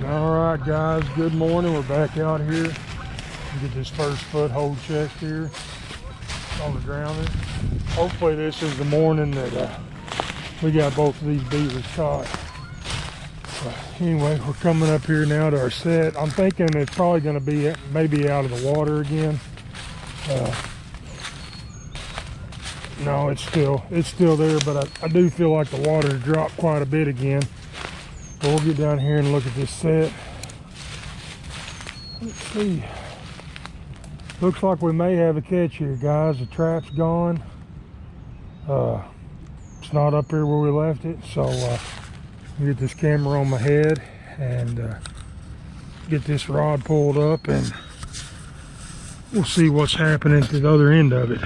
All right, guys, good morning. We're back out here. Get this first foothold checked here on the ground there. Hopefully this is the morning that we got both of these beavers caught. Anyway, we're coming up here now to our set. I'm thinking it's probably going to be maybe out of the water again. No, it's still there, but I do feel like the water's dropped quite a bit again. But we'll get down here and look at this set. Let's see. Looks like we may have a catch here, guys. The trap's gone. It's not up here where we left it, so I'll get this camera on my head and get this rod pulled up, and we'll see what's happening to the other end of it.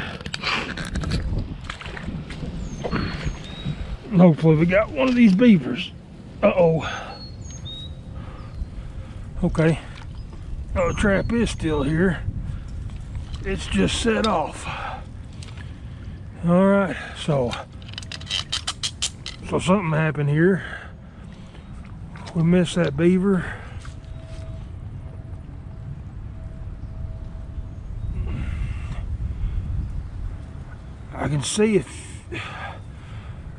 And hopefully we got one of these beavers. Uh-oh. Okay. Oh, the trap is still here. It's just set off. All right, so something happened here. We missed that beaver. I can see it.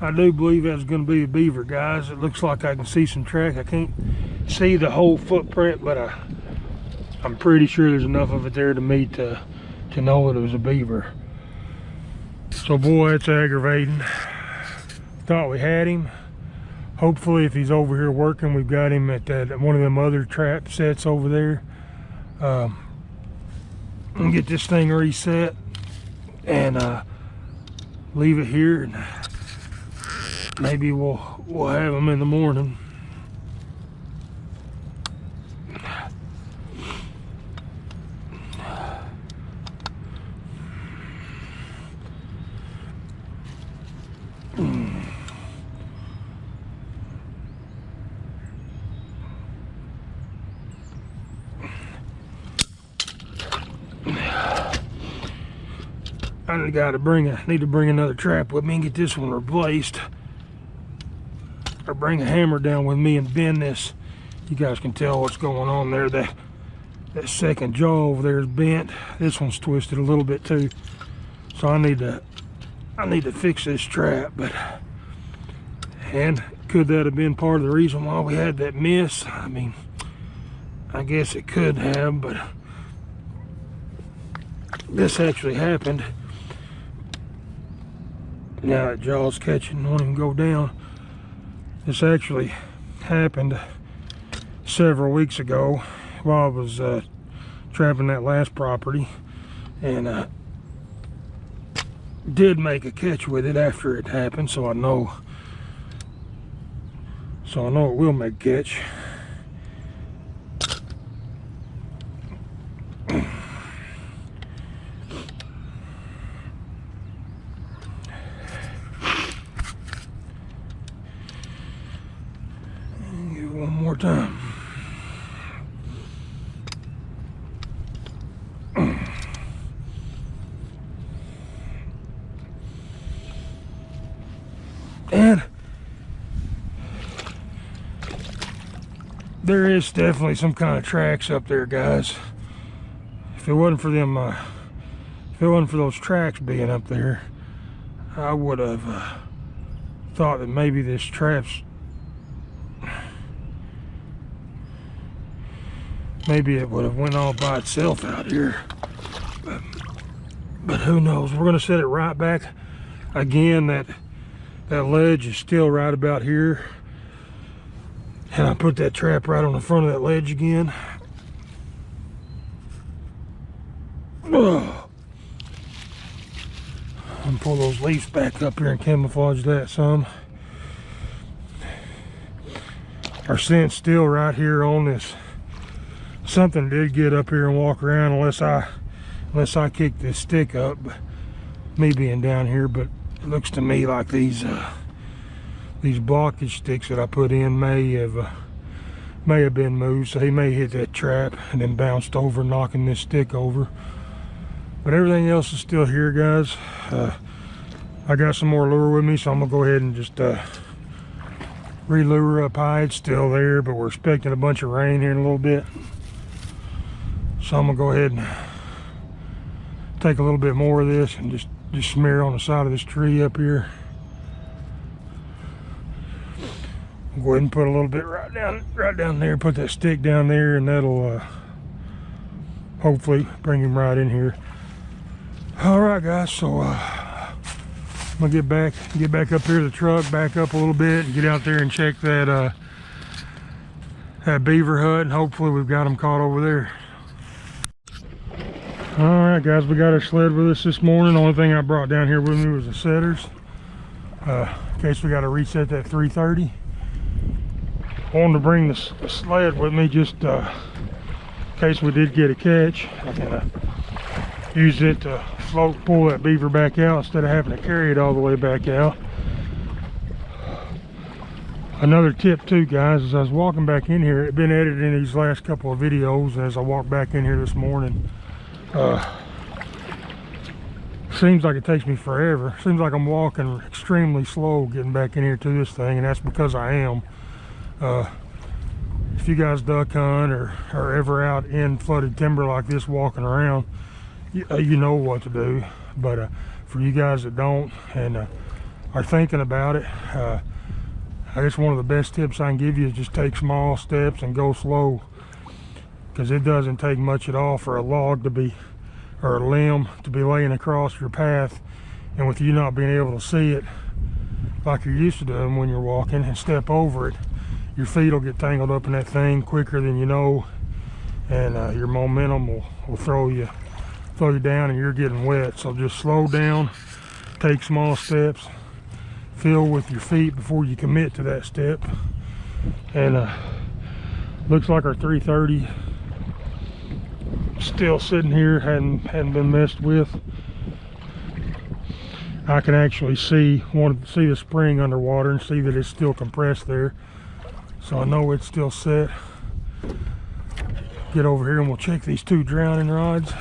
I do believe that's going to be a beaver, guys. It looks like I can see some track. I can't see the whole footprint, but I'm pretty sure there's enough of it there to me to know that it was a beaver. So boy, it's aggravating. Thought we had him. Hopefully if he's over here working, we've got him at one of them other trap sets over there. I'm gonna get this thing reset and leave it here, and maybe we'll have him in the morning. I need to bring another trap with me and get this one replaced, or bring a hammer down with me and bend this. You guys can tell what's going on there. That second jaw over there is bent. This one's twisted a little bit too. So I need to fix this trap. And could that have been part of the reason why we had that miss? I mean, I guess it could have, but this actually happened. Now that jaw's catching, won't even go down. This actually happened several weeks ago while I was trapping that last property, and did make a catch with it after it happened, so I know it will make a catch. More time. And there is definitely some kind of tracks up there, guys. If it wasn't for them, if it wasn't for those tracks being up there, I would have thought that maybe this trap's, maybe it would have went all by itself out here, but who knows. We're going to set it right back again. That ledge is still right about here, and I put that trap right on the front of that ledge again. Oh. And pull those leaves back up here and camouflage that some. Our scent's still right here on this. Something did get up here and walk around, unless I kicked this stick up, me being down here. But it looks to me like these blockage sticks that I put in may have been moved, so he may hit that trap and then bounced over, knocking this stick over. But everything else is still here, guys. I got some more lure with me, so I'm gonna go ahead and just Relure up high, it's still there, but we're expecting a bunch of rain here in a little bit. So I'm gonna go ahead and take a little bit more of this and just smear on the side of this tree up here. I'll go ahead and put a little bit right down there, put that stick down there, and that'll hopefully bring him right in here. All right, guys, so I'm gonna get back up here to the truck, back up a little bit, and get out there and check that that beaver hut, and hopefully we've got them caught over there. All right, guys, we got our sled with us this morning. The only thing I brought down here with me was the setters, in case we got to reset that 330. I wanted to bring the sled with me just in case we did get a catch. I can use it to pull that beaver back out instead of having to carry it all the way back out. Another tip too, guys, as I was walking back in here, I've been editing these last couple of videos as I walked back in here this morning. Seems like it takes me forever. Seems like I'm walking extremely slow getting back in here to this thing, and that's because I am. If you guys duck hunt or are ever out in flooded timber like this walking around, you know what to do. But for you guys that don't and are thinking about it, I guess one of the best tips I can give you is just take small steps and go slow, because it doesn't take much at all for a log to be, or a limb to be laying across your path, and with you not being able to see it like you're used to doing when you're walking and step over it, your feet will get tangled up in that thing quicker than you know, and your momentum will throw you down and you're getting wet. So just slow down, take small steps, feel with your feet before you commit to that step. And looks like our 330 still sitting here, hadn't been messed with. I can actually see the spring underwater and see that it's still compressed there, so I know it's still set. Get over here and we'll check these two drowning rods,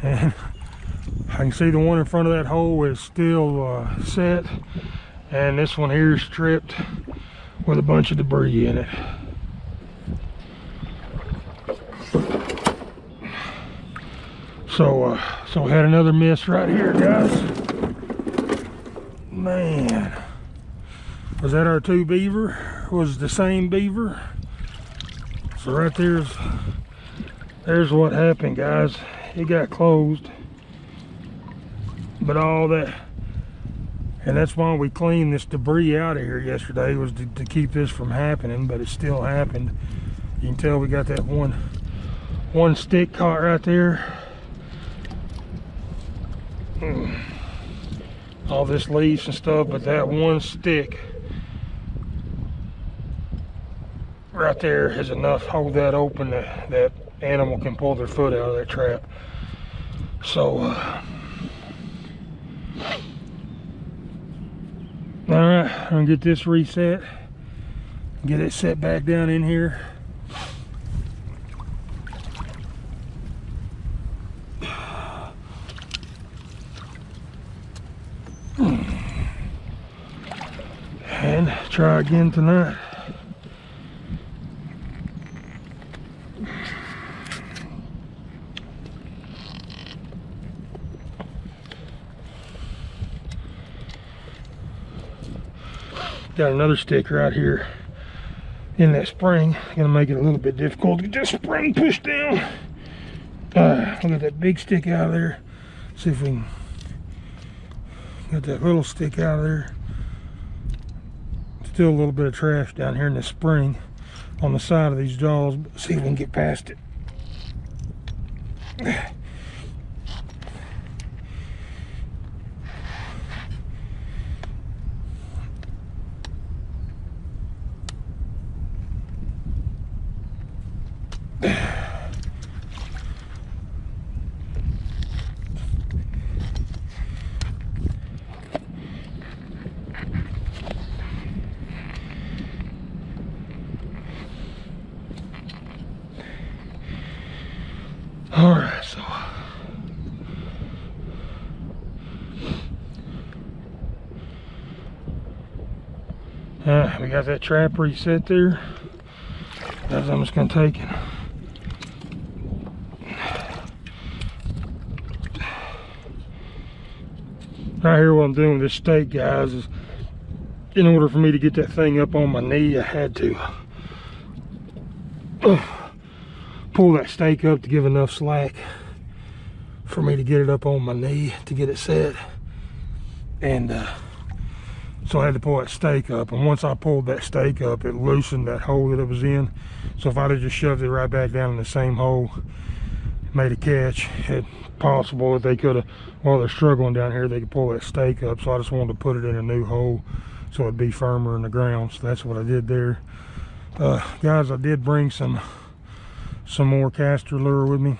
and I can see the one in front of that hole is still set, and this one here is stripped with a bunch of debris in it. So we had another miss right here, guys. Man, was that our two beaver? Was it the same beaver? So right there's what happened, guys. It got closed, but all that, and that's why we cleaned this debris out of here yesterday, was to keep this from happening, but it still happened. You can tell we got that one stick caught right there. All this leaves and stuff, but that one stick right there is enough to hold that open, that animal can pull their foot out of that trap. So all right, I'm gonna get this reset, get it set back down in here. And try again tonight. Got another stick right here in that spring. Gonna make it a little bit difficult to get that spring pushed down. Look at that big stick out of there. See if we can get that little stick out of there. Still a little bit of trash down here in the spring on the side of these jaws, but see if we can get past it. All right, so We got that trap reset there. Guys, I'm just gonna take it. Right here, what I'm doing with this stake, guys, is in order for me to get that thing up on my knee, I had to pull that stake up to give enough slack for me to get it up on my knee to get it set. And so I had to pull that stake up, and once I pulled that stake up, it loosened that hole that it was in. So if I'd have just shoved it right back down in the same hole, made a catch, it's possible that they could have, while they're struggling down here, they could pull that stake up. So I just wanted to put it in a new hole so it'd be firmer in the ground. So that's what I did there. Guys, I did bring some more castor lure with me.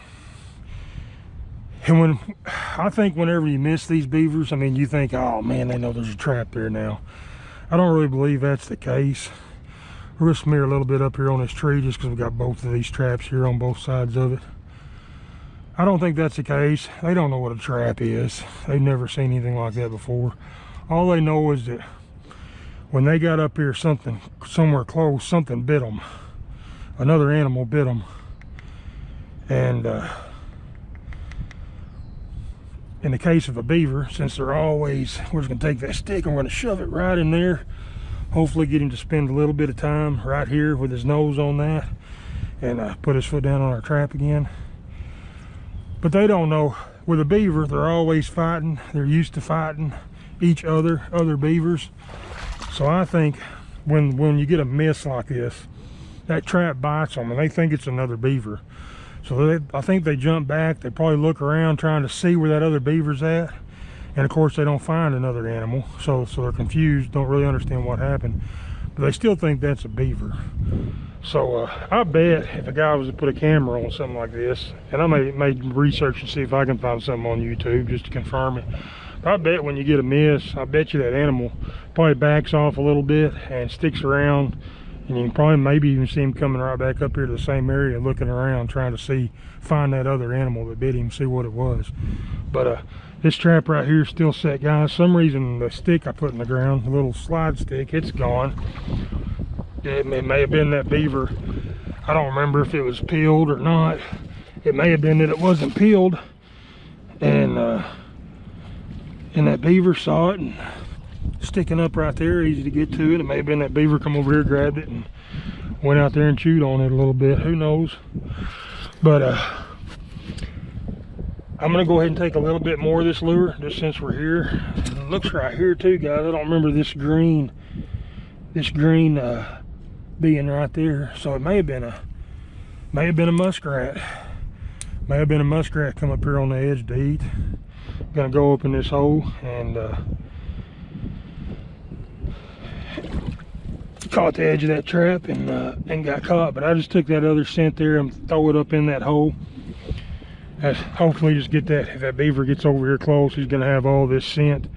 And I think whenever you miss these beavers, I mean, you think, oh man, they know there's a trap there now. I don't really believe that's the case. We're gonna smear a little bit up here on this tree just because we got both of these traps here on both sides of it. I don't think that's the case. They don't know what a trap is. They've never seen anything like that before. All they know is that when they got up here, somewhere close, something bit them. Another animal bit them. And in the case of a beaver, since they're always, we're just gonna take that stick and we're gonna shove it right in there. Hopefully get him to spend a little bit of time right here with his nose on that, and put his foot down on our trap again. But they don't know. With a beaver, they're always fighting. They're used to fighting each other, other beavers. So I think when you get a miss like this, that trap bites them and they think it's another beaver. So I think they jump back. They probably look around trying to see where that other beaver's at. And of course they don't find another animal. So they're confused, don't really understand what happened. But they still think that's a beaver. So I bet if a guy was to put a camera on something like this, and I may research and see if I can find something on YouTube just to confirm it. But I bet when you get a miss, I bet you that animal probably backs off a little bit and sticks around, and you can probably maybe even see him coming right back up here to the same area, looking around, trying to find that other animal that bit him, see what it was. But this trap right here is still set, guys. Some reason the stick I put in the ground, the little slide stick, it's gone. It may have been that beaver. I don't remember if it was peeled or not. It may have been that it wasn't peeled, and that beaver saw it and sticking up right there, easy to get to it. It may have been that beaver come over here, grabbed it, and went out there and chewed on it a little bit. Who knows? But I'm gonna go ahead and take a little bit more of this lure just since we're here. It looks right here too, guys. I don't remember this green being right there. So it may have been a muskrat. May have been a muskrat come up here on the edge to eat. Gonna go open this hole and caught the edge of that trap and got caught. But I just took that other scent there and throw it up in that hole. Hopefully just get that, if that beaver gets over here close, he's gonna have all this scent.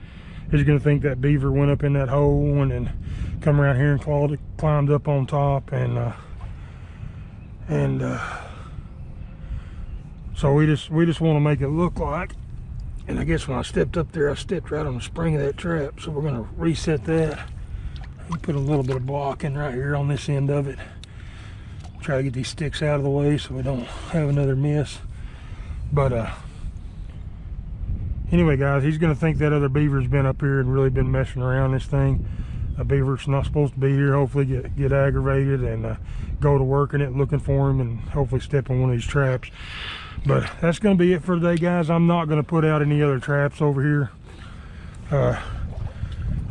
He's gonna think that beaver went up in that hole and then come around here and climbed up on top, and so we just want to make it look like, and I guess when I stepped up there, I stepped right on the spring of that trap. So we're gonna reset that. Put a little bit of blocking right here on this end of it. Try to get these sticks out of the way so we don't have another miss. But anyway, guys, he's gonna think that other beaver's been up here and really been messing around this thing. A beaver's not supposed to be here. Hopefully get aggravated and go to work in it looking for him and hopefully step on one of these traps. But that's gonna be it for today, guys. I'm not gonna put out any other traps over here.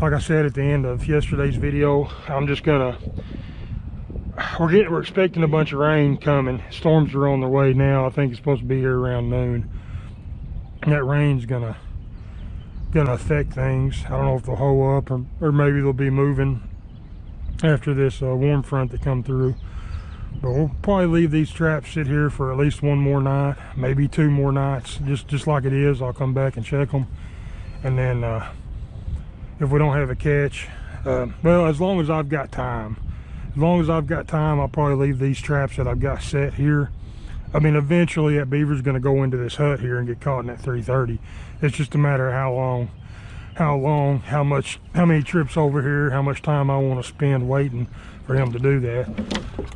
Like I said at the end of yesterday's video, I'm just gonna, we're expecting a bunch of rain coming. Storms are on their way now. I think it's supposed to be here around noon. And that rain's gonna affect things. I don't know if they'll hoe up or maybe they'll be moving after this warm front that come through. But we'll probably leave these traps sit here for at least one more night, maybe 2 more nights, just like it is. I'll come back and check them, and then if we don't have a catch, well, as long as I've got time, I'll probably leave these traps that I've got set here. I mean, eventually that beaver's going to go into this hut here and get caught in that 330. It's just a matter of how long. how long, how many trips over here, how much time I want to spend waiting for him to do that.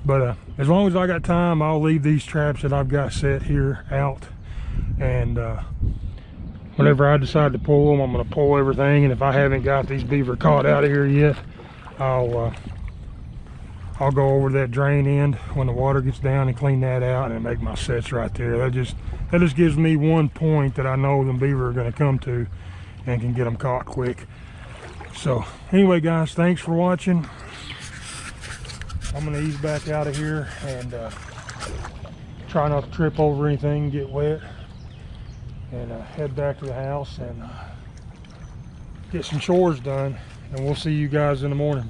But as long as I got time, I'll leave these traps that I've got set here out, and whenever I decide to pull them, I'm going to pull everything. And if I haven't got these beaver caught out of here yet, I'll go over that drain end when the water gets down and clean that out and make my sets right there. That just gives me one point that I know them beaver are going to come to and can get them caught quick. So anyway, guys, thanks for watching. I'm going to ease back out of here and try not to trip over anything, get wet, and head back to the house and get some chores done. And we'll see you guys in the morning.